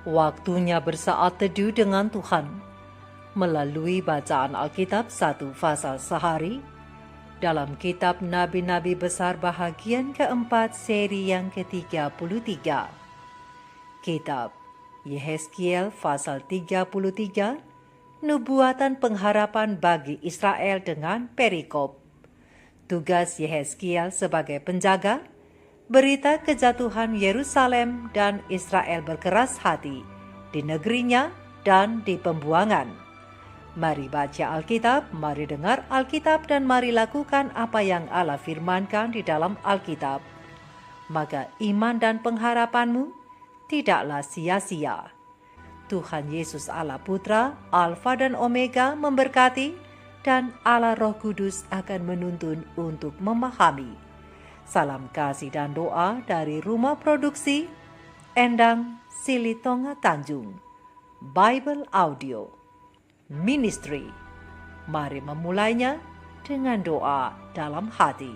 Waktunya bersaat teduh dengan Tuhan melalui bacaan Alkitab satu pasal sehari dalam kitab Nabi-Nabi Besar bahagian keempat seri yang ke-33. Kitab Yehezkiel pasal 33, nubuatan pengharapan bagi Israel dengan perikop. Tugas Yehezkiel sebagai penjaga, berita kejatuhan Yerusalem dan Israel berkeras hati di negerinya dan di pembuangan. Mari baca Alkitab, mari dengar Alkitab, dan mari lakukan apa yang Allah firmankan di dalam Alkitab. Maka iman dan pengharapanmu tidaklah sia-sia. Tuhan Yesus Allah Putra, Alfa dan Omega memberkati, dan Allah Roh Kudus akan menuntun untuk memahami. Salam kasih dan doa dari Rumah Produksi Endang Silitonga Tanjung Bible Audio Ministry. Mari memulainya dengan doa dalam hati.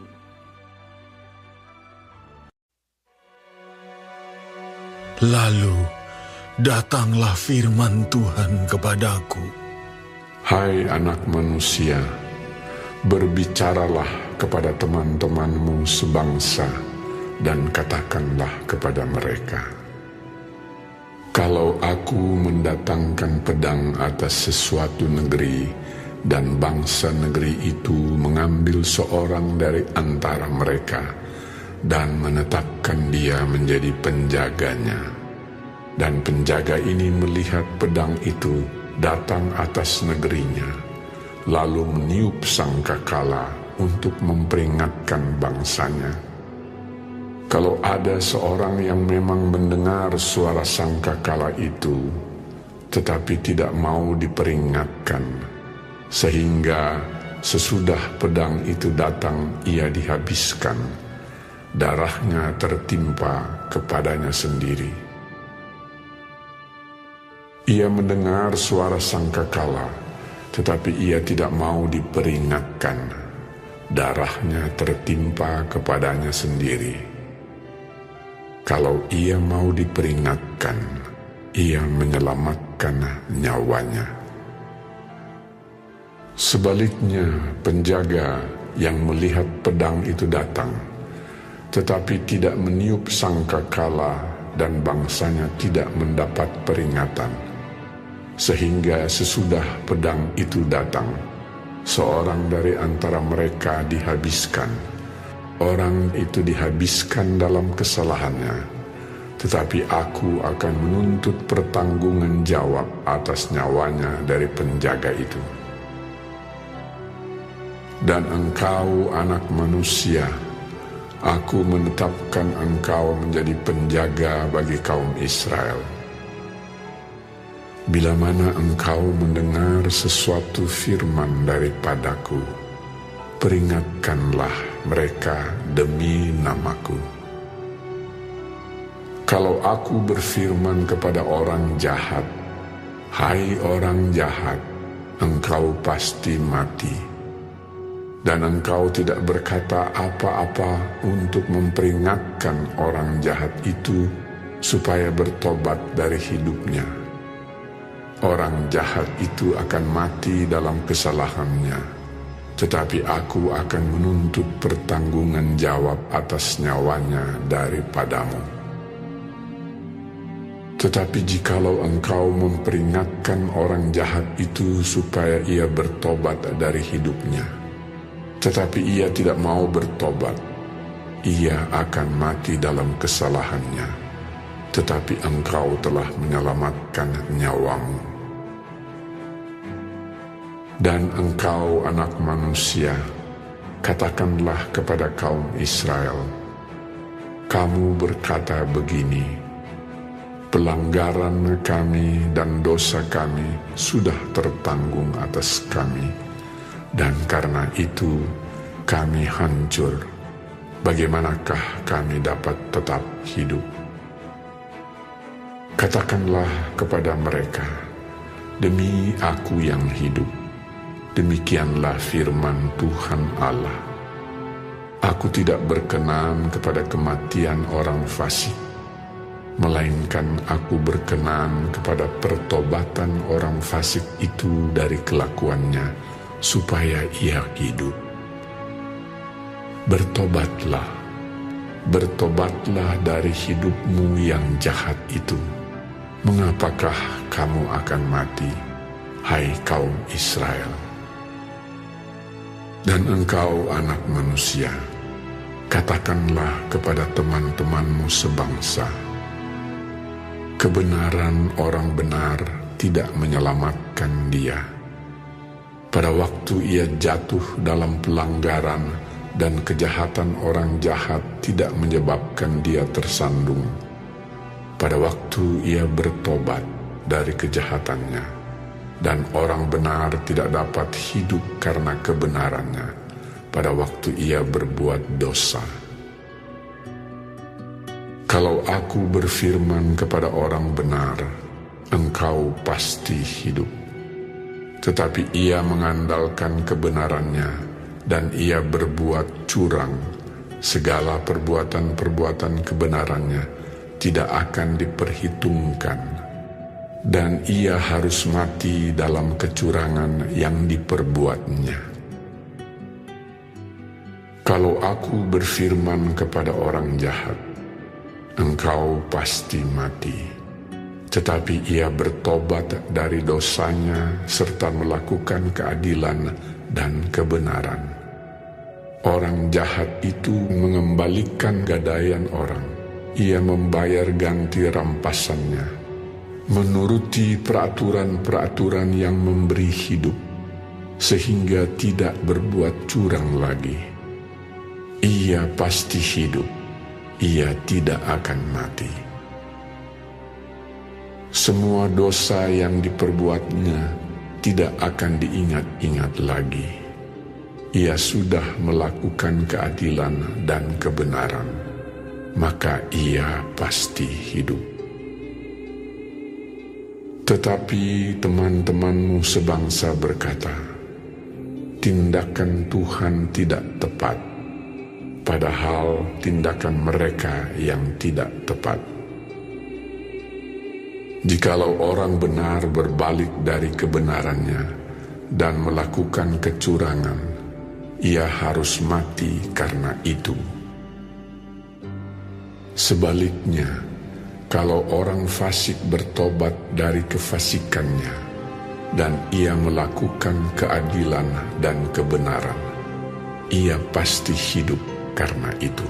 Lalu datanglah firman Tuhan kepadaku. Hai anak manusia, berbicaralah kepada teman-temanmu sebangsa dan katakanlah kepada mereka, kalau aku mendatangkan pedang atas sesuatu negeri dan bangsa negeri itu mengambil seorang dari antara mereka dan menetapkan dia menjadi penjaganya, dan penjaga ini melihat pedang itu datang atas negerinya, lalu meniup sangkakala untuk memperingatkan bangsanya. Kalau ada seorang yang memang mendengar suara sangkakala itu, tetapi tidak mau diperingatkan, sehingga sesudah pedang itu datang ia dihabiskan, darahnya tertimpa kepadanya sendiri. Ia mendengar suara sangkakala, tetapi ia tidak mau diperingatkan, darahnya tertimpa kepadanya sendiri. Kalau ia mau diperingatkan, ia menyelamatkan nyawanya. Sebaliknya, penjaga yang melihat pedang itu datang, tetapi tidak meniup sangkakala dan bangsanya tidak mendapat peringatan, sehingga sesudah pedang itu datang, seorang dari antara mereka dihabiskan. Orang itu dihabiskan dalam kesalahannya, tetapi aku akan menuntut pertanggungan jawab atas nyawanya dari penjaga itu. Dan engkau, anak manusia, aku menetapkan engkau menjadi penjaga bagi kaum Israel. Bila mana engkau mendengar sesuatu firman daripadaku, peringatkanlah mereka demi namaku. Kalau aku berfirman kepada orang jahat, hai orang jahat, engkau pasti mati, dan engkau tidak berkata apa-apa untuk memperingatkan orang jahat itu supaya bertobat dari hidupnya, orang jahat itu akan mati dalam kesalahannya, tetapi aku akan menuntut pertanggungan jawab atas nyawanya daripadamu. Tetapi jikalau engkau memperingatkan orang jahat itu supaya ia bertobat dari hidupnya, tetapi ia tidak mau bertobat, ia akan mati dalam kesalahannya, tetapi engkau telah menyelamatkan nyawamu. Dan engkau, anak manusia, katakanlah kepada kaum Israel, kamu berkata begini, pelanggaran kami dan dosa kami sudah tertanggung atas kami, dan karena itu kami hancur. Bagaimanakah kami dapat tetap hidup? Katakanlah kepada mereka, demi aku yang hidup, demikianlah firman Tuhan Allah, aku tidak berkenan kepada kematian orang fasik, melainkan aku berkenan kepada pertobatan orang fasik itu dari kelakuannya, supaya ia hidup. Bertobatlah, bertobatlah dari hidupmu yang jahat itu. Mengapakah kamu akan mati, hai kaum Israel? Dan engkau, anak manusia, katakanlah kepada teman-temanmu sebangsa, kebenaran orang benar tidak menyelamatkan dia. Pada waktu ia jatuh dalam pelanggaran dan kejahatan orang jahat tidak menyebabkan dia tersandung. Pada waktu ia bertobat dari kejahatannya, dan orang benar tidak dapat hidup karena kebenarannya, pada waktu ia berbuat dosa. Kalau aku berfirman kepada orang benar, engkau pasti hidup. Tetapi ia mengandalkan kebenarannya, dan ia berbuat curang. Segala perbuatan-perbuatan kebenarannya tidak akan diperhitungkan, dan ia harus mati dalam kecurangan yang diperbuatnya. Kalau aku berfirman kepada orang jahat, engkau pasti mati. Tetapi ia bertobat dari dosanya serta melakukan keadilan dan kebenaran. Orang jahat itu mengembalikan gadaian orang. Ia membayar ganti rampasannya, menuruti peraturan-peraturan yang memberi hidup, sehingga tidak berbuat curang lagi. Ia pasti hidup. Ia tidak akan mati. Semua dosa yang diperbuatnya tidak akan diingat-ingat lagi. Ia sudah melakukan keadilan dan kebenaran, maka ia pasti hidup. Tetapi teman-temanmu sebangsa berkata, tindakan Tuhan tidak tepat, padahal tindakan mereka yang tidak tepat. Jikalau orang benar berbalik dari kebenarannya dan melakukan kecurangan, ia harus mati karena itu. Sebaliknya, kalau orang fasik bertobat dari kefasikannya dan ia melakukan keadilan dan kebenaran, ia pasti hidup karena itu.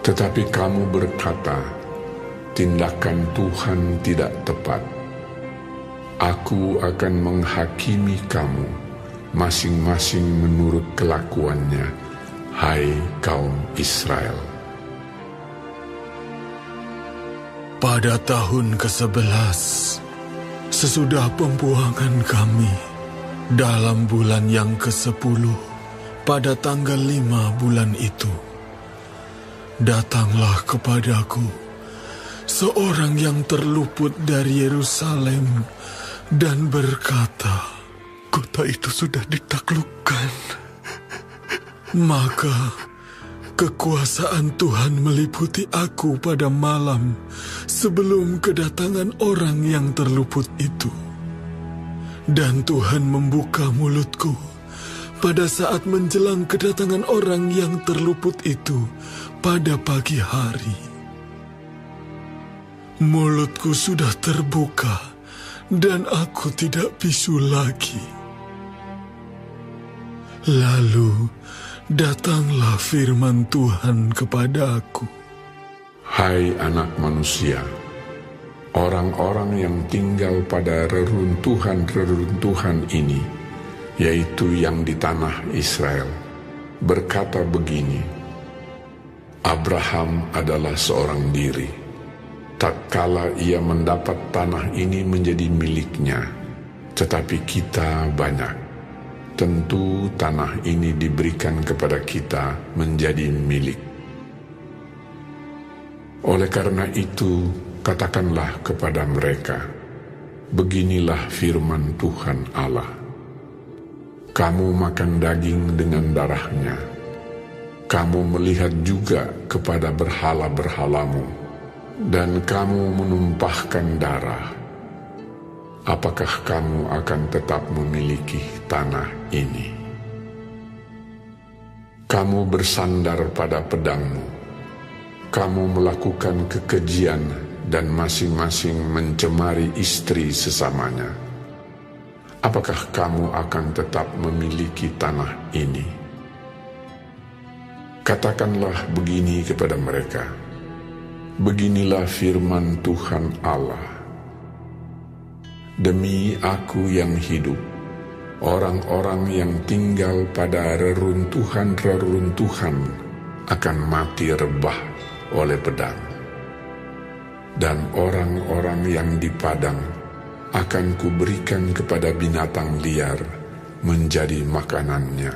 Tetapi kamu berkata, tindakan Tuhan tidak tepat. Aku akan menghakimi kamu masing-masing menurut kelakuannya, hai kaum Israel. Pada tahun ke-11, sesudah pembuangan kami, dalam bulan yang ke-10, pada tanggal 5 bulan itu, datanglah kepadaku seorang yang terluput dari Yerusalem dan berkata, kota itu sudah ditaklukkan. Maka kekuasaan Tuhan meliputi aku pada malam sebelum kedatangan orang yang terluput itu. Dan Tuhan membuka mulutku pada saat menjelang kedatangan orang yang terluput itu pada pagi hari. Mulutku sudah terbuka dan aku tidak bisu lagi. Lalu datanglah firman Tuhan kepada aku. Hai anak manusia, orang-orang yang tinggal pada reruntuhan-reruntuhan ini, yaitu yang di tanah Israel, berkata begini, Abraham adalah seorang diri. Tatkala ia mendapat tanah ini menjadi miliknya, tetapi kita banyak. Tentu tanah ini diberikan kepada kita menjadi milik. Oleh karena itu, katakanlah kepada mereka, beginilah firman Tuhan Allah. Kamu makan daging dengan darahnya, Kamu melihat juga kepada berhala-berhalamu, dan kamu menumpahkan darah. Apakah kamu akan tetap memiliki tanah ini? Kamu bersandar pada pedangmu. Kamu melakukan kekejian dan masing-masing mencemari istri sesamanya. Apakah kamu akan tetap memiliki tanah ini? Katakanlah begini kepada mereka, beginilah firman Tuhan Allah. Demi Aku yang hidup, orang-orang yang tinggal pada reruntuhan-reruntuhan akan mati rebah oleh pedang. Dan orang-orang yang di padang akan Kuberikan kepada binatang liar menjadi makanannya,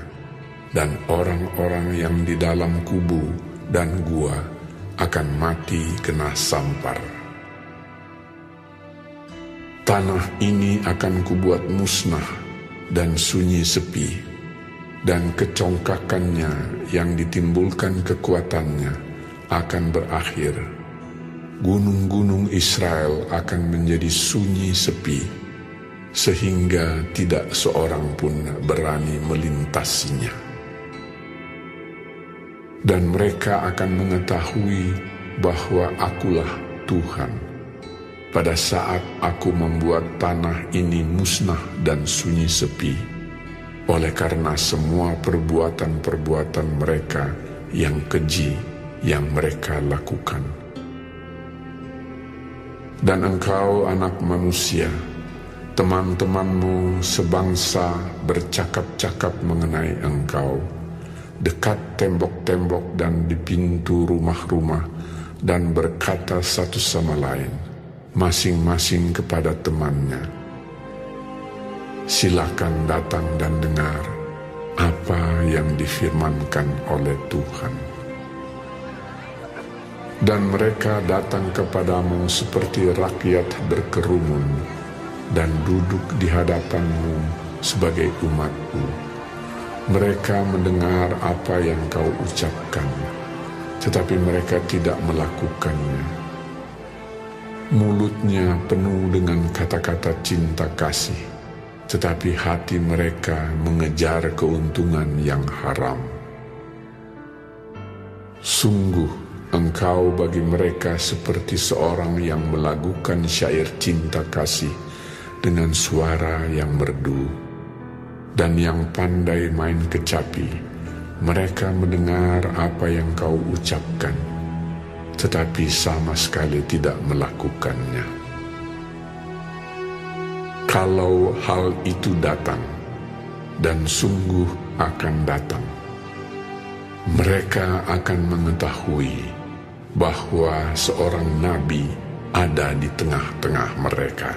dan orang-orang yang di dalam kubu dan gua akan mati kena sampar. Tanah ini akan Kubuat musnah dan sunyi sepi, dan kecongkakannya yang ditimbulkan kekuatannya akan berakhir. Gunung-gunung Israel akan menjadi sunyi sepi, sehingga tidak seorang pun berani melintasinya. Dan mereka akan mengetahui bahwa Akulah Tuhan, pada saat Aku membuat tanah ini musnah dan sunyi sepi, oleh karena semua perbuatan-perbuatan mereka yang keji yang mereka lakukan. Dan engkau, anak manusia, teman-temanmu sebangsa bercakap-cakap mengenai engkau, dekat tembok-tembok dan di pintu rumah-rumah, dan berkata satu sama lain, masing-masing kepada temannya, silakan datang dan dengar apa yang difirmankan oleh Tuhan. Dan mereka datang kepadamu seperti rakyat berkerumun, dan duduk di hadapanmu sebagai umatku. Mereka mendengar apa yang kau ucapkan, tetapi mereka tidak melakukannya. Mulutnya penuh dengan kata-kata cinta kasih, tetapi hati mereka mengejar keuntungan yang haram. Sungguh, engkau bagi mereka seperti seorang yang melagukan syair cinta kasih dengan suara yang merdu, dan yang pandai main kecapi. Mereka mendengar apa yang kau ucapkan, tetapi sama sekali tidak melakukannya. Kalau hal itu datang, dan sungguh akan datang, mereka akan mengetahui bahwa seorang nabi ada di tengah-tengah mereka.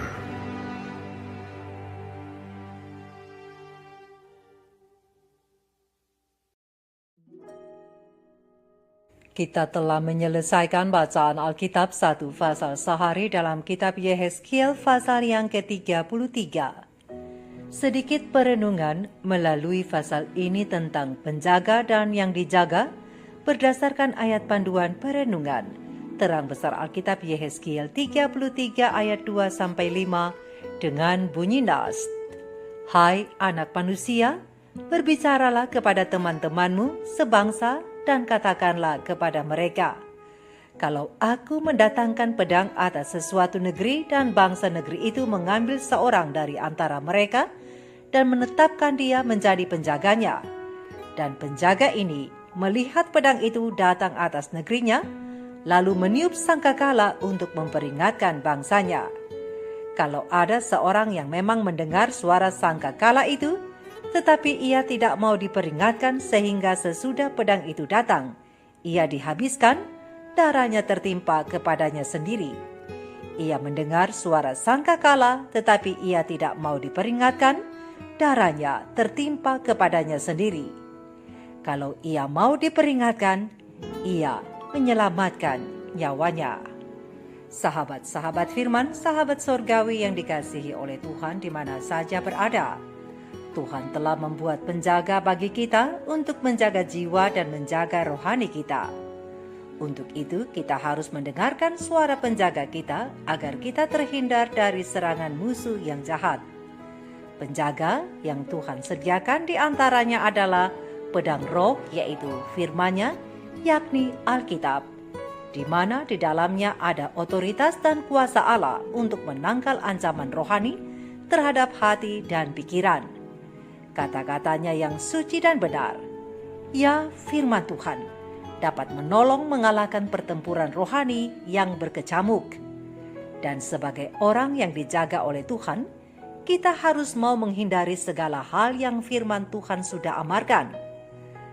Kita telah menyelesaikan bacaan Alkitab 1 pasal sehari dalam kitab Yehezkiel pasal yang ke-33. Sedikit perenungan melalui pasal ini tentang penjaga dan yang dijaga berdasarkan ayat panduan perenungan. Terang besar Alkitab Yehezkiel 33 ayat 2-5 dengan bunyi nas. Hai anak manusia, berbicaralah kepada teman-temanmu sebangsa dan katakanlah kepada mereka, kalau aku mendatangkan pedang atas sesuatu negeri dan bangsa negeri itu mengambil seorang dari antara mereka dan menetapkan dia menjadi penjaganya, dan penjaga ini melihat pedang itu datang atas negerinya, lalu meniup sangkakala untuk memperingatkan bangsanya. Kalau ada seorang yang memang mendengar suara sangkakala itu, tetapi ia tidak mau diperingatkan sehingga sesudah pedang itu datang, ia dihabiskan, darahnya tertimpa kepadanya sendiri. Ia mendengar suara sangkakala, tetapi ia tidak mau diperingatkan, darahnya tertimpa kepadanya sendiri. Kalau ia mau diperingatkan, ia menyelamatkan nyawanya. Sahabat-sahabat firman, sahabat sorgawi yang dikasihi oleh Tuhan di mana saja berada. Tuhan telah membuat penjaga bagi kita untuk menjaga jiwa dan menjaga rohani kita. Untuk itu, kita harus mendengarkan suara penjaga kita agar kita terhindar dari serangan musuh yang jahat. Penjaga yang Tuhan sediakan di antaranya adalah pedang roh, yaitu firman-Nya, yakni Alkitab, di mana di dalamnya ada otoritas dan kuasa Allah untuk menangkal ancaman rohani terhadap hati dan pikiran. Kata-katanya yang suci dan benar, ya firman Tuhan, dapat menolong mengalahkan pertempuran rohani yang berkecamuk. Dan sebagai orang yang dijaga oleh Tuhan, kita harus mau menghindari segala hal yang firman Tuhan sudah amarkan.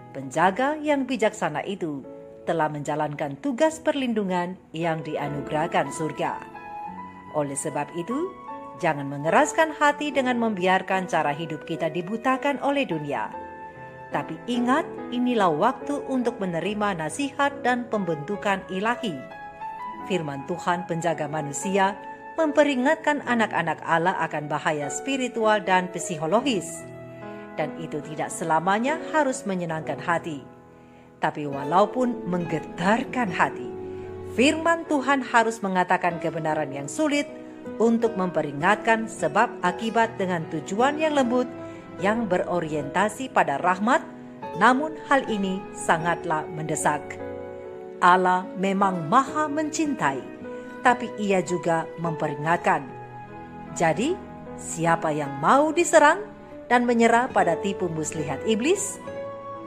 Penjaga yang bijaksana itu telah menjalankan tugas perlindungan yang dianugerahkan surga. Oleh sebab itu, jangan mengeraskan hati dengan membiarkan cara hidup kita dibutakan oleh dunia. Tapi ingat, inilah waktu untuk menerima nasihat dan pembentukan ilahi. Firman Tuhan penjaga manusia memperingatkan anak-anak Allah akan bahaya spiritual dan psikologis. Dan itu tidak selamanya harus menyenangkan hati. Tapi walaupun menggetarkan hati, firman Tuhan harus mengatakan kebenaran yang sulit untuk memperingatkan sebab akibat dengan tujuan yang lembut yang berorientasi pada rahmat, namun hal ini sangatlah mendesak. Allah memang maha mencintai, tapi ia juga memperingatkan. Jadi, siapa yang mau diserang dan menyerah pada tipu muslihat iblis?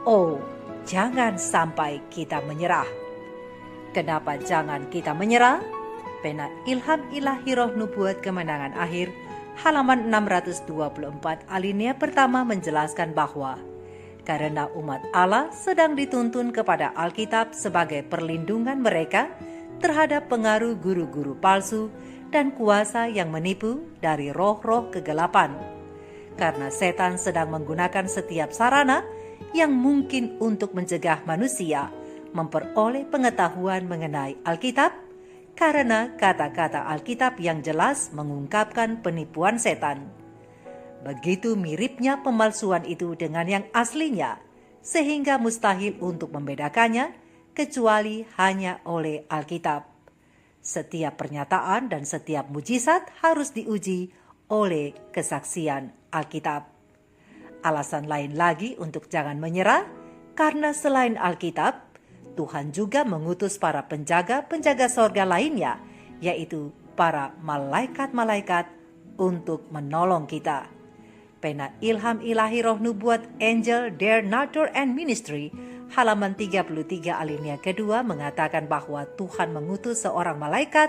Oh, jangan sampai kita menyerah. Kenapa jangan kita menyerah? Pena Ilham Ilahi Roh Nubuat Kemenangan Akhir, halaman 624 alinea pertama menjelaskan bahwa karena umat Allah sedang dituntun kepada Alkitab sebagai perlindungan mereka terhadap pengaruh guru-guru palsu dan kuasa yang menipu dari roh-roh kegelapan. Karena setan sedang menggunakan setiap sarana yang mungkin untuk mencegah manusia memperoleh pengetahuan mengenai Alkitab, karena kata-kata Alkitab yang jelas mengungkapkan penipuan setan. Begitu miripnya pemalsuan itu dengan yang aslinya, sehingga mustahil untuk membedakannya kecuali hanya oleh Alkitab. Setiap pernyataan dan setiap mujizat harus diuji oleh kesaksian Alkitab. Alasan lain lagi untuk jangan menyerah, karena selain Alkitab, Tuhan juga mengutus para penjaga-penjaga sorga lainnya, yaitu para malaikat-malaikat untuk menolong kita. Pena Ilham Ilahi Roh Nubuat Angel, Their Nature and Ministry, halaman 33 alinea kedua mengatakan bahwa Tuhan mengutus seorang malaikat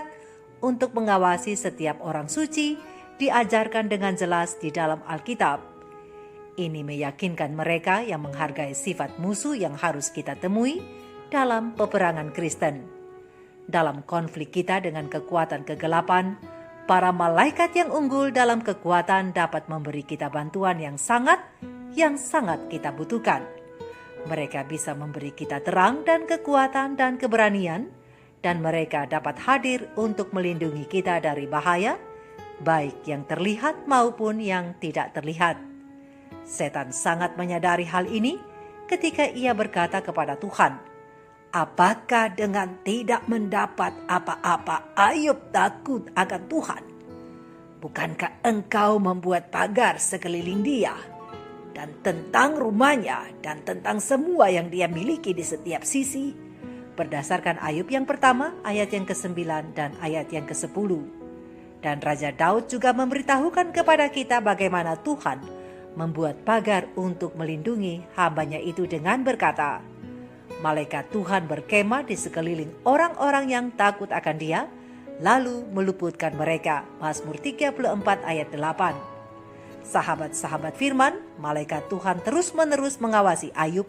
untuk mengawasi setiap orang suci, diajarkan dengan jelas di dalam Alkitab. Ini meyakinkan mereka yang menghargai sifat musuh yang harus kita temui dalam peperangan Kristen. Dalam konflik kita dengan kekuatan kegelapan, para malaikat yang unggul dalam kekuatan dapat memberi kita bantuan yang sangat kita butuhkan. Mereka bisa memberi kita terang dan kekuatan dan keberanian, dan mereka dapat hadir untuk melindungi kita dari bahaya, baik yang terlihat maupun yang tidak terlihat. Setan sangat menyadari hal ini ketika ia berkata kepada Tuhan, "Apakah dengan tidak mendapat apa-apa Ayub takut akan Tuhan? Bukankah engkau membuat pagar sekeliling dia, dan tentang rumahnya, dan tentang semua yang dia miliki di setiap sisi?" Berdasarkan Ayub yang pertama, ayat yang ke-9 dan ayat yang ke-10. Dan Raja Daud juga memberitahukan kepada kita bagaimana Tuhan membuat pagar untuk melindungi hambanya itu dengan berkata, "Malaikat Tuhan berkemah di sekeliling orang-orang yang takut akan dia, lalu meluputkan mereka." Mazmur 34 ayat 8. Sahabat-sahabat firman, malaikat Tuhan terus-menerus mengawasi Ayub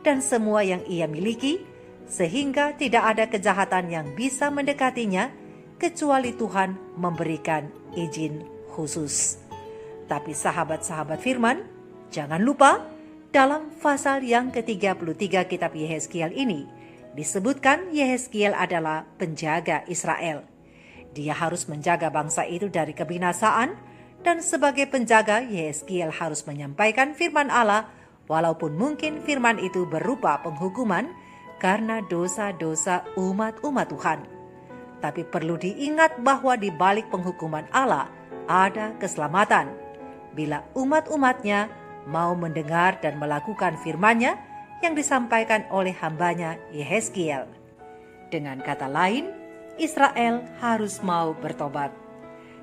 dan semua yang ia miliki, sehingga tidak ada kejahatan yang bisa mendekatinya, kecuali Tuhan memberikan izin khusus. Tapi sahabat-sahabat firman, jangan lupa, dalam pasal yang ke-33 kitab Yehezkiel ini, disebutkan Yehezkiel adalah penjaga Israel. Dia harus menjaga bangsa itu dari kebinasaan dan sebagai penjaga Yehezkiel harus menyampaikan firman Allah, walaupun mungkin firman itu berupa penghukuman karena dosa-dosa umat-umat Tuhan. Tapi perlu diingat bahwa di balik penghukuman Allah ada keselamatan bila umat-umatnya mau mendengar dan melakukan firman-Nya yang disampaikan oleh hambanya Yehezkiel. Dengan kata lain, Israel harus mau bertobat.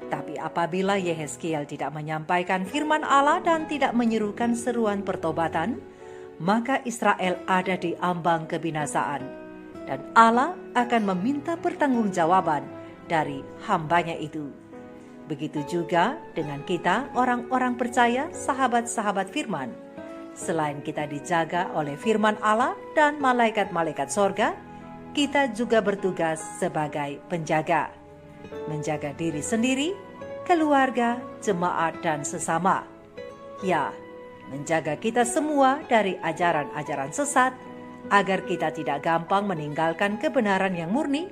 Tapi apabila Yehezkiel tidak menyampaikan firman Allah dan tidak menyerukan seruan pertobatan, maka Israel ada di ambang kebinasaan, dan Allah akan meminta pertanggungjawaban dari hambanya itu. Begitu juga dengan kita, orang-orang percaya, sahabat-sahabat firman. Selain kita dijaga oleh firman Allah dan malaikat-malaikat sorga, kita juga bertugas sebagai penjaga. Menjaga diri sendiri, keluarga, jemaat, dan sesama. Ya, menjaga kita semua dari ajaran-ajaran sesat, agar kita tidak gampang meninggalkan kebenaran yang murni,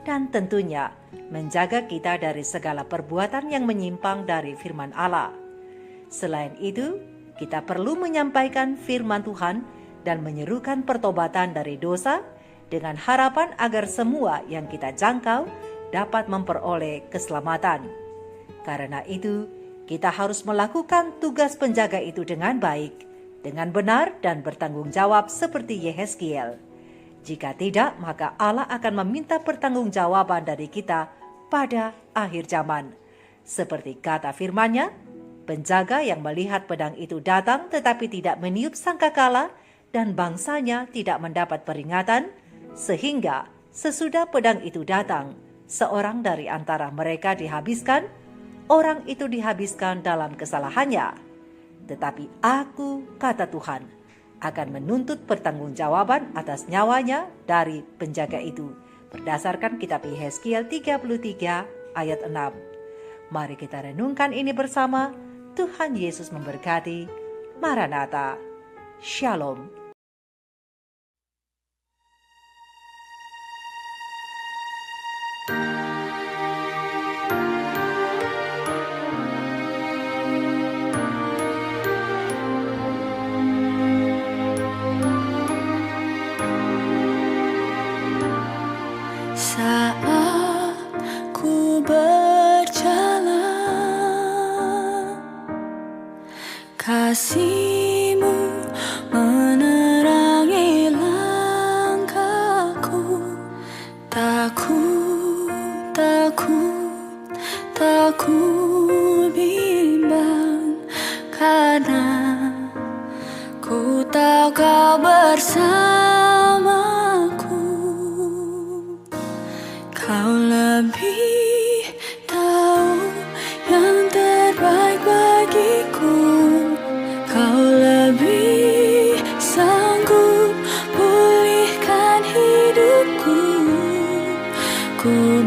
dan tentunya menjaga kita dari segala perbuatan yang menyimpang dari firman Allah. Selain itu, kita perlu menyampaikan firman Tuhan dan menyerukan pertobatan dari dosa dengan harapan agar semua yang kita jangkau dapat memperoleh keselamatan. Karena itu, kita harus melakukan tugas penjaga itu dengan baik, dengan benar dan bertanggung jawab seperti Yehezkiel. Jika tidak, maka Allah akan meminta pertanggungjawaban dari kita pada akhir zaman. Seperti kata firman-Nya, penjaga yang melihat pedang itu datang tetapi tidak meniup sangkakala dan bangsanya tidak mendapat peringatan, sehingga sesudah pedang itu datang, seorang dari antara mereka dihabiskan, orang itu dihabiskan dalam kesalahannya. Tetapi aku, kata Tuhan, akan menuntut pertanggungjawaban atas nyawanya dari penjaga itu, berdasarkan kitab Yehezkiel 33 ayat 6. Mari kita renungkan ini bersama. Tuhan Yesus memberkati. Maranatha. Shalom. Saat ku berjalan, kasih-Mu menerangi langkahku. Tak ku bimbang, karena ku tahu Kau bersamaku. Kau lebih tahu yang terbaik bagiku. Kau lebih sanggup pulihkan hidupku. Ku